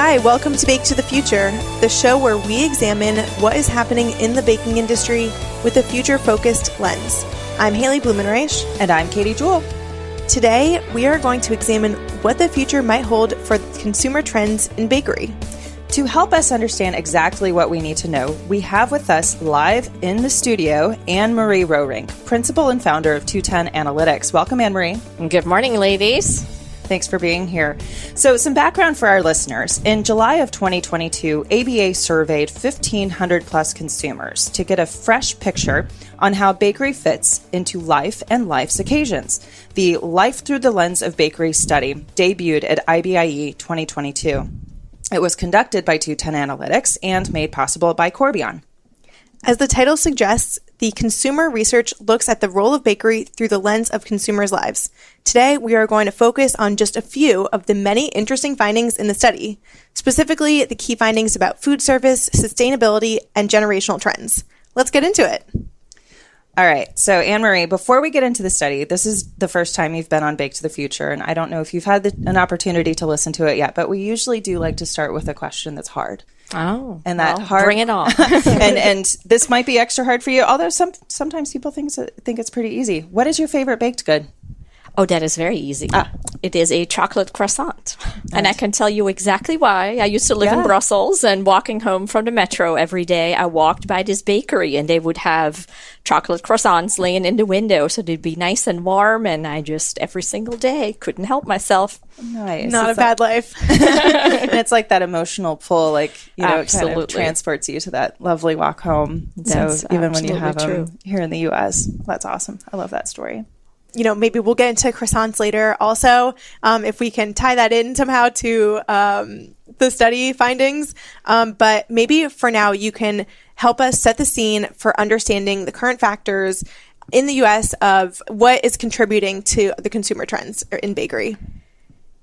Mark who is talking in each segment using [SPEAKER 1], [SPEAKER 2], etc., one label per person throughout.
[SPEAKER 1] Hi, welcome to Bake to the Future, the show where we examine what is happening in the baking industry with a future-focused lens. I'm Haley Blumenreich.
[SPEAKER 2] And I'm Katie Jewell.
[SPEAKER 1] Today, we are going to examine what the future might hold for consumer trends in bakery.
[SPEAKER 2] To help us understand exactly what we need to know, we have with us live in the studio Anne-Marie Roerink, principal and founder of 210 Analytics. Welcome, Anne-Marie.
[SPEAKER 3] Good morning, ladies.
[SPEAKER 2] Thanks for being here. So some background for our listeners. In July of 2022, ABA surveyed 1,500 plus consumers to get a fresh picture on how bakery fits into life and life's occasions. The Life Through the Lens of Bakery study debuted at IBIE 2022. It was conducted by 210 Analytics and made possible by Corbion.
[SPEAKER 1] As the title suggests, the consumer research looks at the role of bakery through the lens of consumers' lives. Today, we are going to focus on just a few of the many interesting findings in the study, specifically the key findings about food service, sustainability, and generational trends. Let's get into it.
[SPEAKER 2] All right. So, Anne-Marie, before we get into the study, this is the first time you've been on Bake to the Future, and I don't know if you've had an opportunity to listen to it yet, but we usually do like to start with a question that's hard.
[SPEAKER 3] Oh,
[SPEAKER 2] and that
[SPEAKER 3] well,
[SPEAKER 2] hard.
[SPEAKER 3] Bring it on.
[SPEAKER 2] and this might be extra hard for you, although sometimes people think it's pretty easy. What is your favorite baked good?
[SPEAKER 3] Oh, that is very easy. It is a chocolate croissant. And I can tell you exactly why. I used to live in Brussels, and walking home from the metro every day, I walked by this bakery and they would have chocolate croissants laying in the window. So they'd be nice and warm. And I just, every single day, couldn't help myself.
[SPEAKER 2] Nice.
[SPEAKER 1] Not a bad life.
[SPEAKER 2] And it's like that emotional pull, like, you know,
[SPEAKER 3] Absolutely.
[SPEAKER 2] it kind of transports you to that lovely walk home.
[SPEAKER 3] That's
[SPEAKER 2] so even when you have
[SPEAKER 3] true.
[SPEAKER 2] them here in the U.S., that's awesome. I love that story.
[SPEAKER 1] You know, maybe we'll get into croissants later also, if we can tie that in somehow to the study findings. But maybe for now, you can help us set the scene for understanding the current factors in the U.S. of what is contributing to the consumer trends in bakery.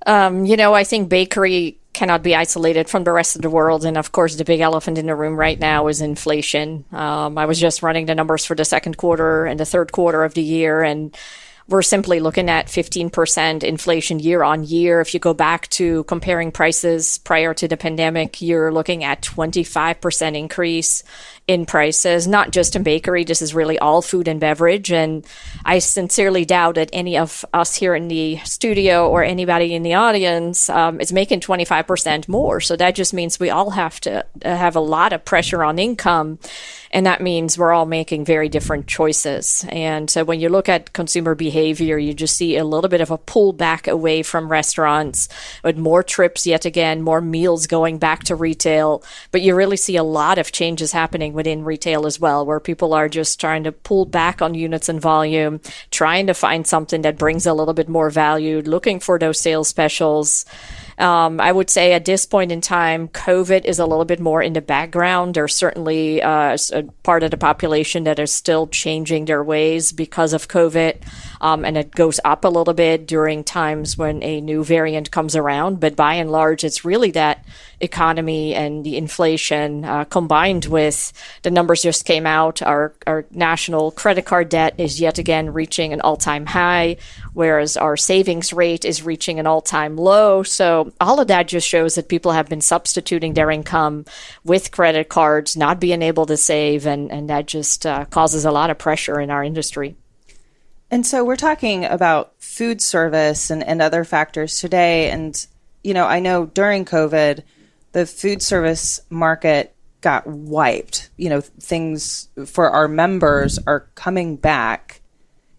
[SPEAKER 3] I think bakery cannot be isolated from the rest of the world. And of course, the big elephant in the room right now is inflation. I was just running the numbers for the second quarter and the third quarter of the year, and we're simply looking at 15% inflation year on year. If you go back to comparing prices prior to the pandemic, you're looking at 25% increase in prices, not just in bakery. This is really all food and beverage. And I sincerely doubt that any of us here in the studio or anybody in the audience is making 25% more. So that just means we all have to have a lot of pressure on income. And that means we're all making very different choices. And so when you look at consumer behavior, you just see a little bit of a pullback away from restaurants, with more trips yet again, more meals going back to retail. But you really see a lot of changes happening within retail as well, where people are just trying to pull back on units and volume, trying to find something that brings a little bit more value, looking for those sales specials. I would say at this point in time, COVID is a little bit more in the background. There's certainly a part of the population that is still changing their ways because of COVID. And it goes up a little bit during times when a new variant comes around. But by and large, it's really that economy and the inflation combined with the numbers just came out. Our national credit card debt is yet again reaching an all-time high, whereas our savings rate is reaching an all-time low. So all of that just shows that people have been substituting their income with credit cards, not being able to save, and that just causes a lot of pressure in our industry.
[SPEAKER 2] And so we're talking about food service and other factors today. And, I know during COVID, the food service market got wiped. Things for our members are coming back.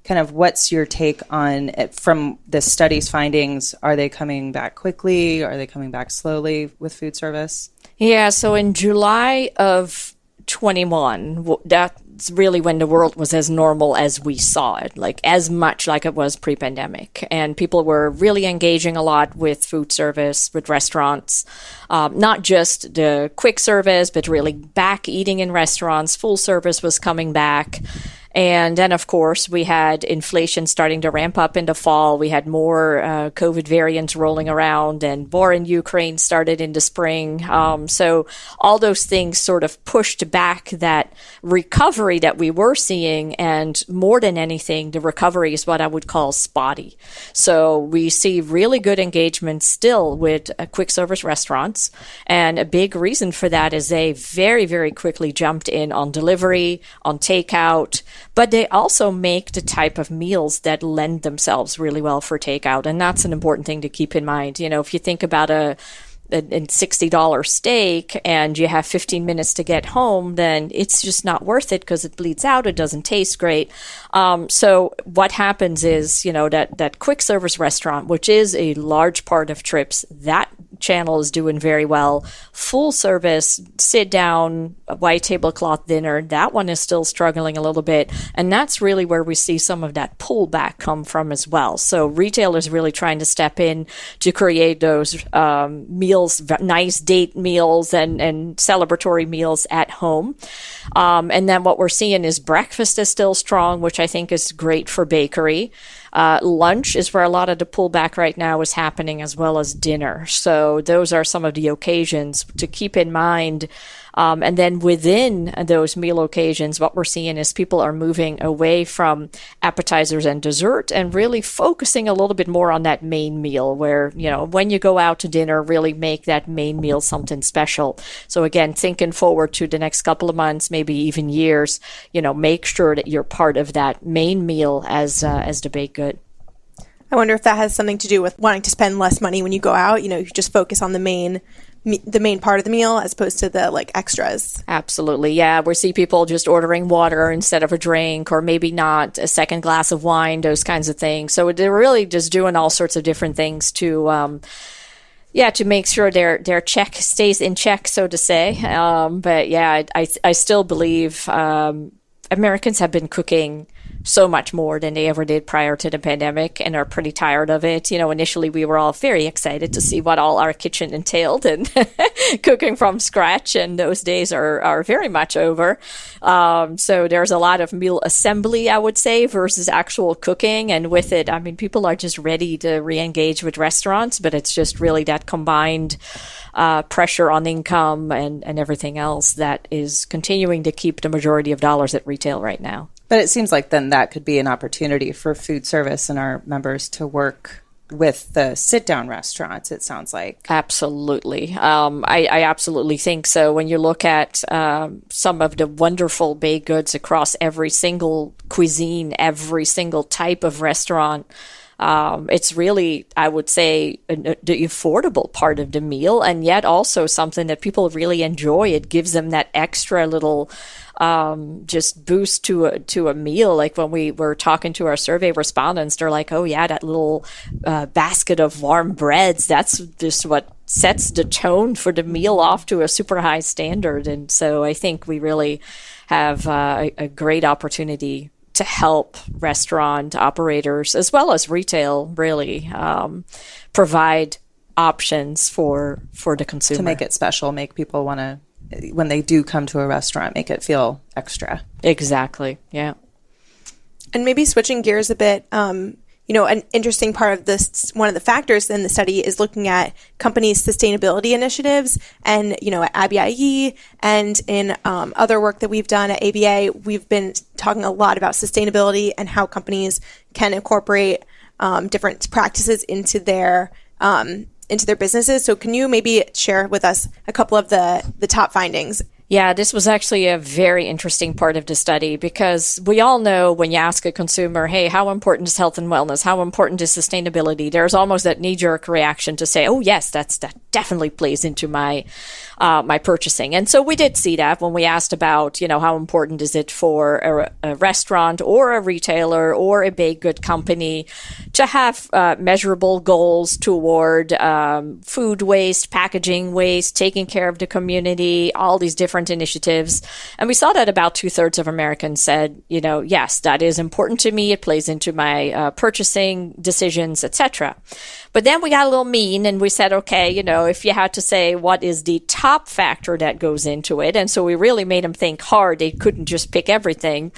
[SPEAKER 2] Kind of what's your take on it from the study's findings? Are they coming back quickly? Are they coming back slowly with food service?
[SPEAKER 3] Yeah, so in July of 21, that's really when the world was as normal as we saw it, like as much like it was pre-pandemic. And people were really engaging a lot with food service, with restaurants, not just the quick service, but really back eating in restaurants. Full service was coming back. And then, of course, we had inflation starting to ramp up in the fall. We had more COVID variants rolling around, and war in Ukraine started in the spring. So all those things sort of pushed back that recovery that we were seeing. And more than anything, the recovery is what I would call spotty. So we see really good engagement still with quick service restaurants. And a big reason for that is they very, very quickly jumped in on delivery, on takeout, but they also make the type of meals that lend themselves really well for takeout. And that's an important thing to keep in mind. You know, if you think about a $60 steak and you have 15 minutes to get home, then it's just not worth it because it bleeds out. It doesn't taste great. So what happens is, you know, that quick service restaurant, which is a large part of trips, that channel is doing very well. Full service, sit down, white tablecloth dinner, that one is still struggling a little bit. And that's really where we see some of that pullback come from as well. So retailers really trying to step in to create those meals, nice date meals and celebratory meals at home. And then what we're seeing is breakfast is still strong, which I think is great for bakery. Lunch is where a lot of the pullback right now is happening, as well as dinner. So those are some of the occasions to keep in mind. And then within those meal occasions, what we're seeing is people are moving away from appetizers and dessert and really focusing a little bit more on that main meal where, you know, when you go out to dinner, really make that main meal something special. So again, thinking forward to the next couple of months, maybe even years, you know, make sure that you're part of that main meal as the baked good.
[SPEAKER 1] I wonder if that has something to do with wanting to spend less money when you go out. You know, you just focus on the main part of the meal as opposed to the like extras.
[SPEAKER 3] Absolutely. Yeah. We see people just ordering water instead of a drink, or maybe not a second glass of wine, those kinds of things. So they're really just doing all sorts of different things to make sure their check stays in check, so to say. But yeah, I still believe Americans have been cooking so much more than they ever did prior to the pandemic and are pretty tired of it. You know, initially we were all very excited to see what all our kitchen entailed and cooking from scratch. And those days are very much over. So there's a lot of meal assembly, I would say, versus actual cooking. And with it, I mean, people are just ready to re-engage with restaurants, but it's just really that combined pressure on income and everything else that is continuing to keep the majority of dollars at retail right now.
[SPEAKER 2] But it seems like then that could be an opportunity for food service and our members to work with the sit-down restaurants, it sounds like.
[SPEAKER 3] Absolutely. I absolutely think so. When you look at some of the wonderful baked goods across every single cuisine, every single type of restaurant, it's really, I would say, the affordable part of the meal, and yet also something that people really enjoy. It gives them that extra little just boost to a meal. Like when we were talking to our survey respondents, they're like, oh yeah, that little basket of warm breads, that's just what sets the tone for the meal off to a super high standard. And so I think we really have a great opportunity to help restaurant operators as well as retail really provide options for the consumer.
[SPEAKER 2] To make it special, make people want to, when they do come to a restaurant, make it feel extra.
[SPEAKER 3] Exactly, yeah.
[SPEAKER 1] And maybe switching gears a bit, you know, an interesting part of this, one of the factors in the study is looking at companies' sustainability initiatives. And, you know, at ABIE and in other work that we've done at ABA, we've been talking a lot about sustainability and how companies can incorporate different practices into their businesses. So can you maybe share with us a couple of the top findings?
[SPEAKER 3] Yeah, this was actually a very interesting part of the study because we all know when you ask a consumer, hey, how important is health and wellness? How important is sustainability? There's almost that knee-jerk reaction to say, oh, yes, that definitely plays into my purchasing. And so we did see that when we asked about, you know, how important is it for a restaurant or a retailer or a baked good company to have measurable goals toward food waste, packaging waste, taking care of the community, all these different initiatives. And we saw that about 2/3 of Americans said, you know, yes, that is important to me. It plays into my purchasing decisions, etc. But then we got a little mean and we said, okay, you know, if you had to say what is the top factor that goes into it. And so we really made them think hard. They couldn't just pick everything.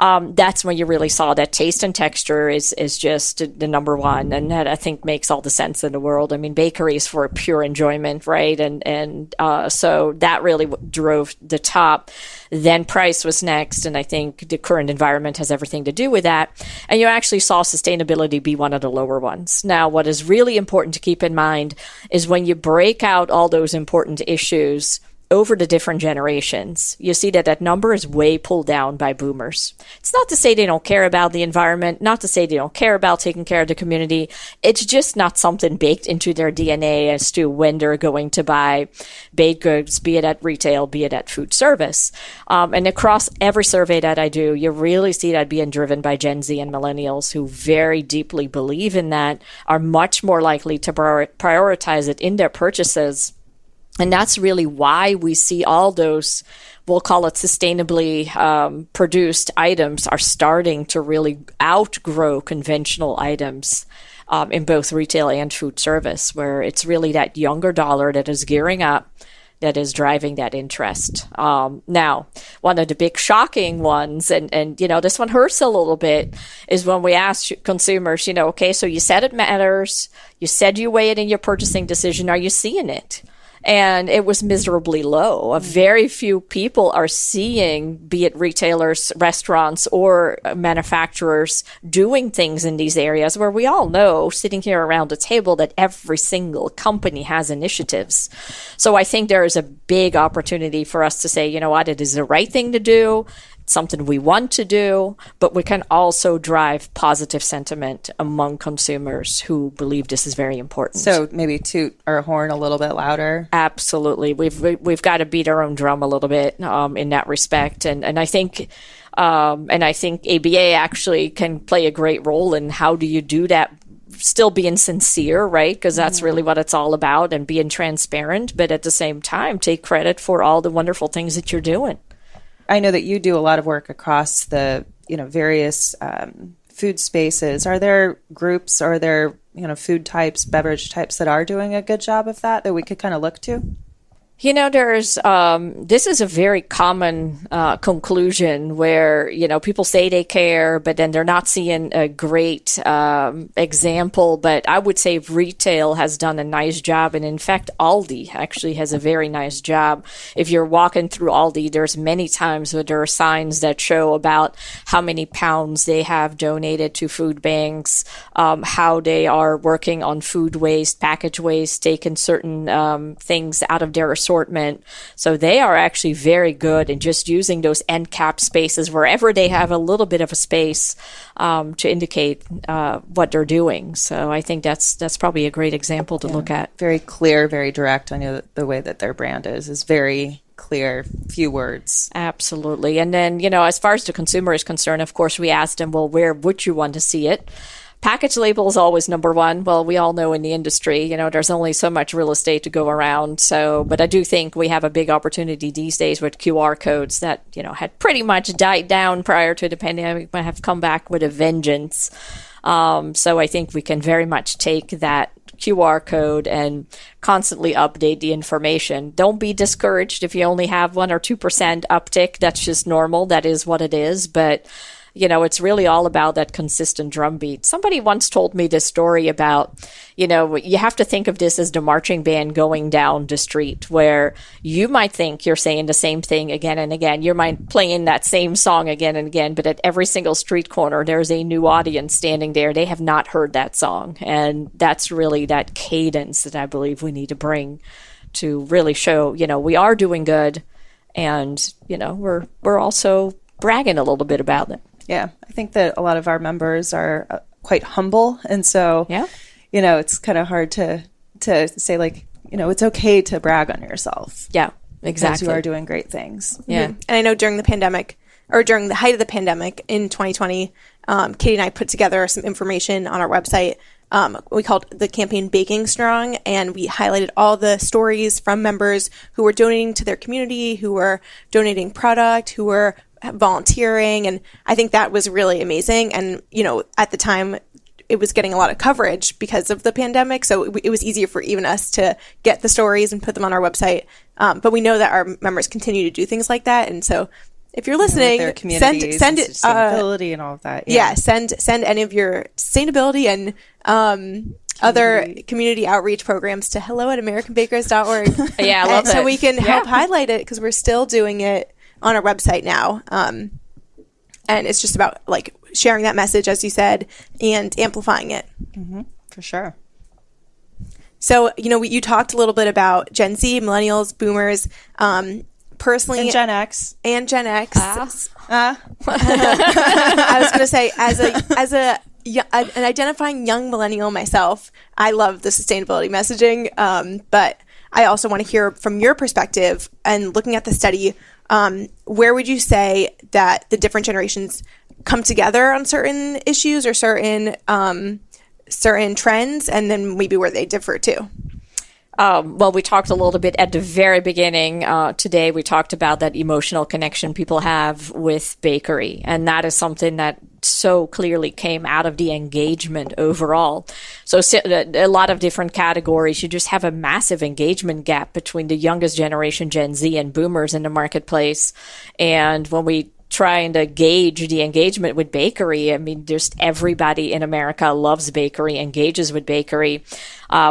[SPEAKER 3] that's when you really saw that taste and texture is just the number one. And that I think makes all the sense in the world. I mean, bakeries for pure enjoyment, right? And so that really drove the top. Then price was next. And I think the current environment has everything to do with that. And you actually saw sustainability be one of the lower ones. Now, what is really important to keep in mind is when you break out all those important issues over the different generations, you see that that number is way pulled down by boomers. It's not to say they don't care about the environment, not to say they don't care about taking care of the community. It's just not something baked into their DNA as to when they're going to buy baked goods, be it at retail, be it at food service. And across every survey that I do, you really see that being driven by Gen Z and millennials who very deeply believe in that, are much more likely to prioritize it in their purchases. And that's really why we see all those, we'll call it sustainably produced items, are starting to really outgrow conventional items in both retail and food service, where it's really that younger dollar that is gearing up that is driving that interest. Now, one of the big shocking ones, and this one hurts a little bit, is when we ask consumers, okay, so you said it matters, you said you weigh it in your purchasing decision, are you seeing it? And it was miserably low. Very few people are seeing, be it retailers, restaurants, or manufacturers, doing things in these areas where we all know, sitting here around the table, that every single company has initiatives. So I think there is a big opportunity for us to say, you know what, it is the right thing to do. Something we want to do, but we can also drive positive sentiment among consumers who believe this is very important.
[SPEAKER 2] So maybe toot our horn a little bit louder.
[SPEAKER 3] Absolutely, we've got to beat our own drum a little bit in that respect, and I think ABA actually can play a great role in how do you do that. Still being sincere, right? Because that's really what it's all about, and being transparent, but at the same time, take credit for all the wonderful things that you're doing.
[SPEAKER 2] I know that you do a lot of work across the, various food spaces. Are there groups, are there, food types, beverage types that are doing a good job of that we could kind of look to?
[SPEAKER 3] There's, this is a very common conclusion where, people say they care, but then they're not seeing a great example. But I would say retail has done a nice job. And in fact, Aldi actually has a very nice job. If you're walking through Aldi, there's many times where there are signs that show about how many pounds they have donated to food banks, how they are working on food waste, package waste, taking certain things out of their assortment. So they are actually very good in just using those end cap spaces wherever they have a little bit of a space to indicate what they're doing. So I think that's probably a great example to look at.
[SPEAKER 2] Very clear, very direct. I know that the way that their brand is very clear, few words.
[SPEAKER 3] Absolutely. And then, as far as the consumer is concerned, of course, we asked them, well, where would you want to see it? Package label is always number one. Well, we all know in the industry, there's only so much real estate to go around. So, but I do think we have a big opportunity these days with QR codes that, had pretty much died down prior to the pandemic, but have come back with a vengeance. So I think we can very much take that QR code and constantly update the information. Don't be discouraged if you only have 1 or 2% uptick. That's just normal. That is what it is. But it's really all about that consistent drumbeat. Somebody once told me this story about, you have to think of this as the marching band going down the street, where you might think you're saying the same thing again and again. You might playing that same song again and again, but at every single street corner, there's a new audience standing there. They have not heard that song. And that's really that cadence that I believe we need to bring to really show, we are doing good. And, we're also bragging a little bit about it.
[SPEAKER 2] Yeah, I think that a lot of our members are quite humble. And so, it's kind of hard to say, like, it's okay to brag on yourself.
[SPEAKER 3] Yeah, exactly.
[SPEAKER 2] Because you are doing great things.
[SPEAKER 1] Yeah. Mm-hmm. And I know during the pandemic, or during the height of the pandemic in 2020, Katie and I put together some information on our website. We called the campaign Baking Strong, and we highlighted all the stories from members who were donating to their community, who were donating product, who were volunteering. And I think that was really amazing. And, at the time, it was getting a lot of coverage because of the pandemic. So it was easier for even us to get the stories and put them on our website. But we know that our members continue to do things like that. And so if you're listening,
[SPEAKER 2] their communities
[SPEAKER 1] send
[SPEAKER 2] and
[SPEAKER 1] it,
[SPEAKER 2] sustainability and all of that.
[SPEAKER 1] yeah, send any of your sustainability and other community outreach programs to hello@americanbakers.org.
[SPEAKER 3] Yeah, I love
[SPEAKER 1] so
[SPEAKER 3] it.
[SPEAKER 1] we can help highlight it, because we're still doing it on our website now. And it's just about like sharing that message, as you said, and amplifying it.
[SPEAKER 2] Mm-hmm, for sure.
[SPEAKER 1] So, you talked a little bit about Gen Z, millennials, boomers, personally.
[SPEAKER 2] And Gen X.
[SPEAKER 1] And Gen X.
[SPEAKER 2] Ah.
[SPEAKER 1] I was going to say, as an identifying young millennial myself, I love the sustainability messaging, but I also want to hear from your perspective, and looking at the study, where would you say that the different generations come together on certain issues or certain trends, and then maybe where they differ too?
[SPEAKER 3] Well, we talked a little bit at the very beginning. Today, we talked about that emotional connection people have with bakery. And that is something that so clearly came out of the engagement overall. So a lot of different categories. You just have a massive engagement gap between the youngest generation, Gen Z, and boomers in the marketplace. And when we trying to gauge the engagement with bakery, I mean, just everybody in America loves bakery, engages with bakery.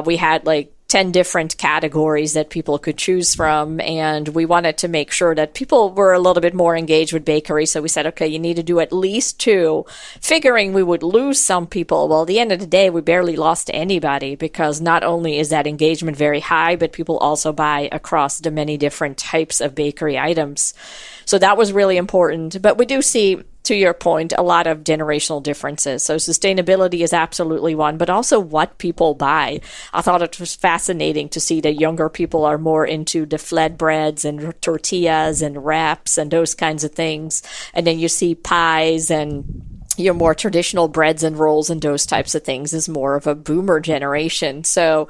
[SPEAKER 3] We had like 10 different categories that people could choose from. And we wanted to make sure that people were a little bit more engaged with bakery. So we said, okay, you need to do at least 2, figuring we would lose some people. Well, at the end of the day, we barely lost anybody, because not only is that engagement very high, but people also buy across the many different types of bakery items. So that was really important. But we do see, to your point, a lot of generational differences. So sustainability is absolutely one, but also what people buy. I thought it was fascinating to see that younger people are more into the flatbreads and tortillas and wraps and those kinds of things. And then you see pies and your more traditional breads and rolls and those types of things is more of a boomer generation. So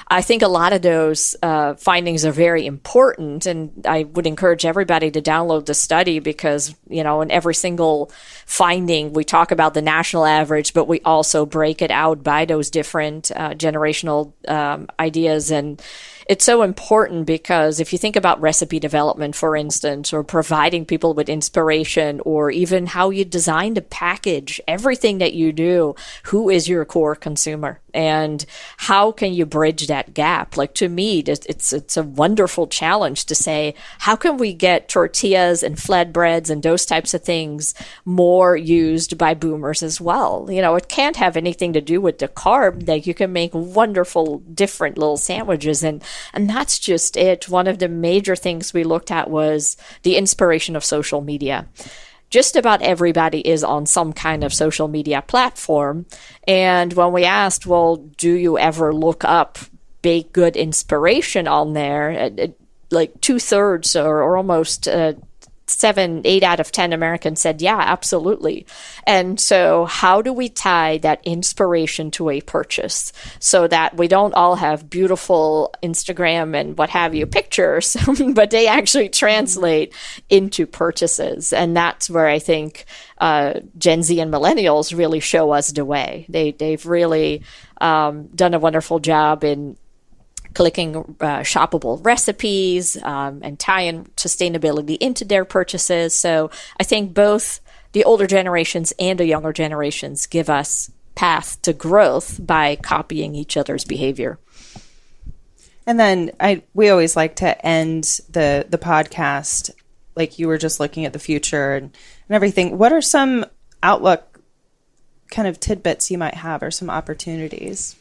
[SPEAKER 3] I think a lot of those findings are very important, and I would encourage everybody to download the study, because, in every single finding, we talk about the national average, but we also break it out by those different generational ideas. And it's so important, because if you think about recipe development, for instance, or providing people with inspiration, or even how you design the package, everything that you do, who is your core consumer? And how can you bridge that gap? Like, to me, it's a wonderful challenge to say, how can we get tortillas and flatbreads and those types of things more used by boomers as well? It can't have anything to do with the carb. Like, you can make wonderful different little sandwiches, and that's just it. One of the major things we looked at was the inspiration of social media. Just about everybody is on some kind of social media platform. And when we asked, well, do you ever look up baked good inspiration on there? Like 2/3 or almost 8 out of 10 Americans said, yeah, absolutely. And so how do we tie that inspiration to a purchase so that we don't all have beautiful Instagram and what have you pictures, but they actually translate into purchases? And that's where I think Gen Z and millennials really show us the way. They've really done a wonderful job in clicking shoppable recipes and tying sustainability into their purchases. So I think both the older generations and the younger generations give us path to growth by copying each other's behavior.
[SPEAKER 2] And then we always like to end the podcast like you were just looking at the future and everything. What are some outlook kind of tidbits you might have, or some opportunities?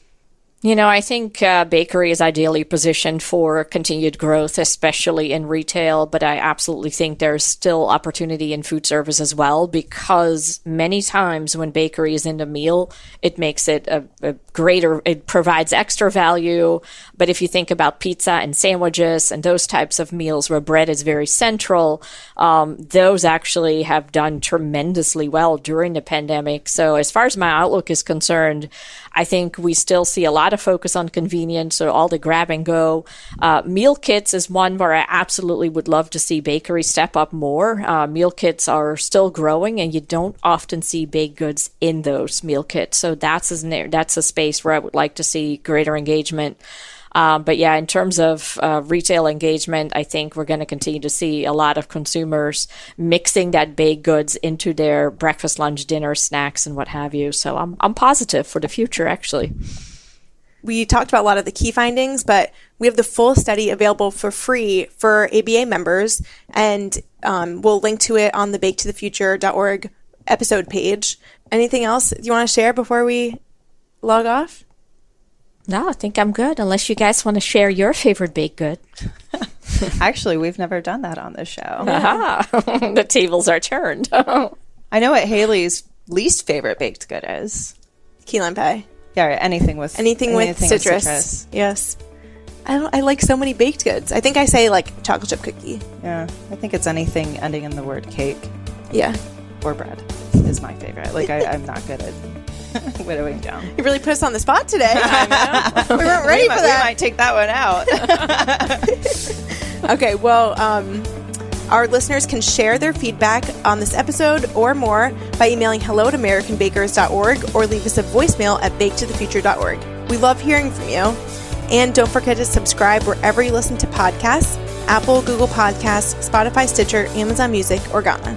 [SPEAKER 3] I think bakery is ideally positioned for continued growth, especially in retail, but I absolutely think there's still opportunity in food service as well, because many times when bakery is in the meal, it makes it a greater, it provides extra value. But if you think about pizza and sandwiches and those types of meals where bread is very central, those actually have done tremendously well during the pandemic. So as far as my outlook is concerned, I think we still see a lot of focus on convenience, so all the grab and go. Meal kits is one where I absolutely would love to see bakery step up more. Meal kits are still growing, and you don't often see baked goods in those meal kits. So that's a space where I would like to see greater engagement. But yeah, in terms of retail engagement, I think we're going to continue to see a lot of consumers mixing that baked goods into their breakfast, lunch, dinner, snacks, and what have you. So I'm positive for the future, actually.
[SPEAKER 1] We talked about a lot of the key findings, but we have the full study available for free for ABA members, and we'll link to it on the baketothefuture.org episode page. Anything else you want to share before we log off?
[SPEAKER 3] No, I think I'm good, unless you guys want to share your favorite baked good.
[SPEAKER 2] Actually, we've never done that on this show.
[SPEAKER 3] Aha. The tables are turned.
[SPEAKER 2] I know what Haley's least favorite baked good is.
[SPEAKER 1] Key lime pie.
[SPEAKER 2] Yeah, anything with
[SPEAKER 1] citrus. Yes. I like so many baked goods. I think I say like chocolate chip cookie.
[SPEAKER 2] Yeah, I think it's anything ending in the word cake.
[SPEAKER 1] Yeah.
[SPEAKER 2] Or bread is my favorite. Like, I'm not good at whittling down.
[SPEAKER 1] You really put us on the spot today.
[SPEAKER 3] I know.
[SPEAKER 1] We weren't ready for that.
[SPEAKER 2] We might take that one out.
[SPEAKER 1] Okay, well, our listeners can share their feedback on this episode or more by emailing hello@americanbakers.org or leave us a voicemail at baketothefuture.org. We love hearing from you. And don't forget to subscribe wherever you listen to podcasts: Apple, Google Podcasts, Spotify, Stitcher, Amazon Music, or Ghana.